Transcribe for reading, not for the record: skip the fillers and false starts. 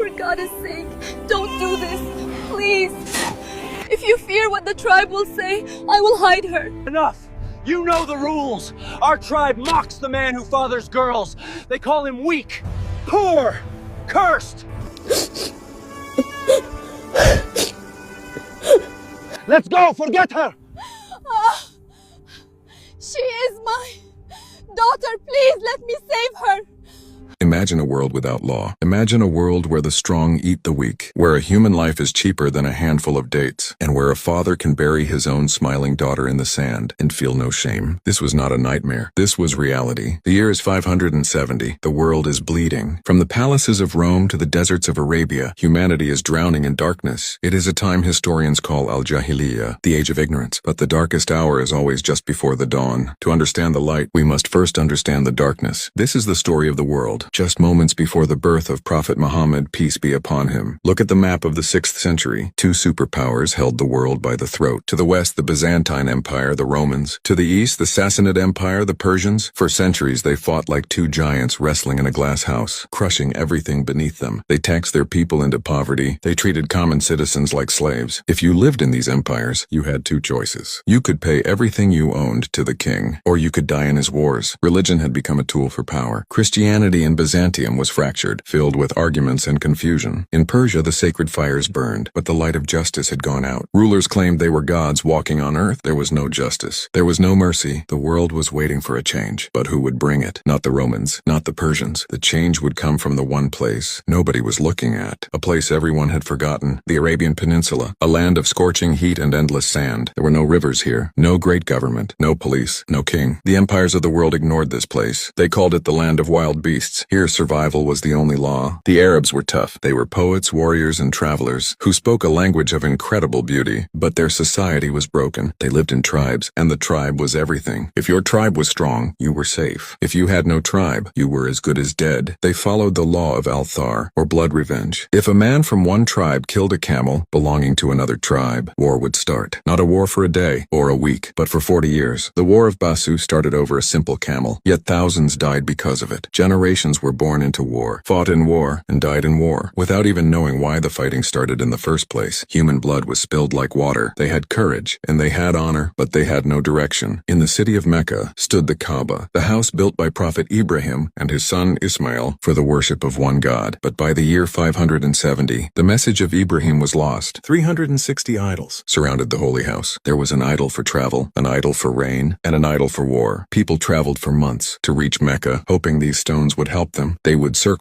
For God's sake, don't do this. Please. If you fear what the tribe will say, I will hide her. Enough! You know the rules! Our tribe mocks the man who fathers girls. They call him weak, poor, cursed. Let's go! Forget her! She is my daughter. Please let me save her. Imagine a world without law. Imagine a world where the strong eat the weak, where a human life is cheaper than a handful of dates, and where a father can bury his own smiling daughter in the sand and feel no shame. This was not a nightmare. This was reality. The year is 570. The world is bleeding. From the palaces of Rome to the deserts of Arabia, humanity is drowning in darkness. It is a time historians call Al-Jahiliyyah, the age of ignorance. But the darkest hour is always just before the dawn. To understand the light, we must first understand the darkness. This is the story of the world. Just moments before the birth of Prophet Muhammad, peace be upon him. Look at the map of the 6th century. Two superpowers held the world by the throat. To the west, the Byzantine Empire, the Romans. To the east, the Sassanid Empire, the Persians. For centuries, they fought like two giants wrestling in a glass house, crushing everything beneath them. They taxed their people into poverty. They treated common citizens like slaves. If you lived in these empires, you had two choices. You could pay everything you owned to the king, or you could die in his wars. Religion had become a tool for power. Christianity in Byzantium was fractured, filled with arguments and confusion. In Persia, the sacred fires burned, but the light of justice had gone out. Rulers claimed they were gods walking on earth. There was no justice. There was no mercy. The world was waiting for a change. But who would bring it? Not the Romans, not the Persians. The change would come from the one place nobody was looking at, a place everyone had forgotten, the Arabian Peninsula, a land of scorching heat and endless sand. There were no rivers here, no great government, no police, no king. The empires of the world ignored this place. They called it the land of wild beasts. Here, survival was the only law. The Arabs were tough. They were poets, warriors, and travelers who spoke a language of incredible beauty, but their society was broken. They lived in tribes, and the tribe was everything. If your tribe was strong, you were safe. If you had no tribe, you were as good as dead. They followed the law of Al-Thar, or blood revenge. If a man from one tribe killed a camel belonging to another tribe, war would start. Not a war for a day or a week, but for 40 years. The War of Basu started over a simple camel, yet thousands died because of it. Generations were born into war, fought in war, and died in war, without even knowing why the fighting started in the first place. Human blood was spilled like water. They had courage, and they had honor, but they had no direction. In the city of Mecca stood the Kaaba, the house built by Prophet Ibrahim and his son Ismail for the worship of one God. But by the year 570, the message of Ibrahim was lost. 360 idols surrounded the holy house. There was an idol for travel, an idol for rain, and an idol for war. People traveled for months to reach Mecca, hoping these stones would help them. They would circle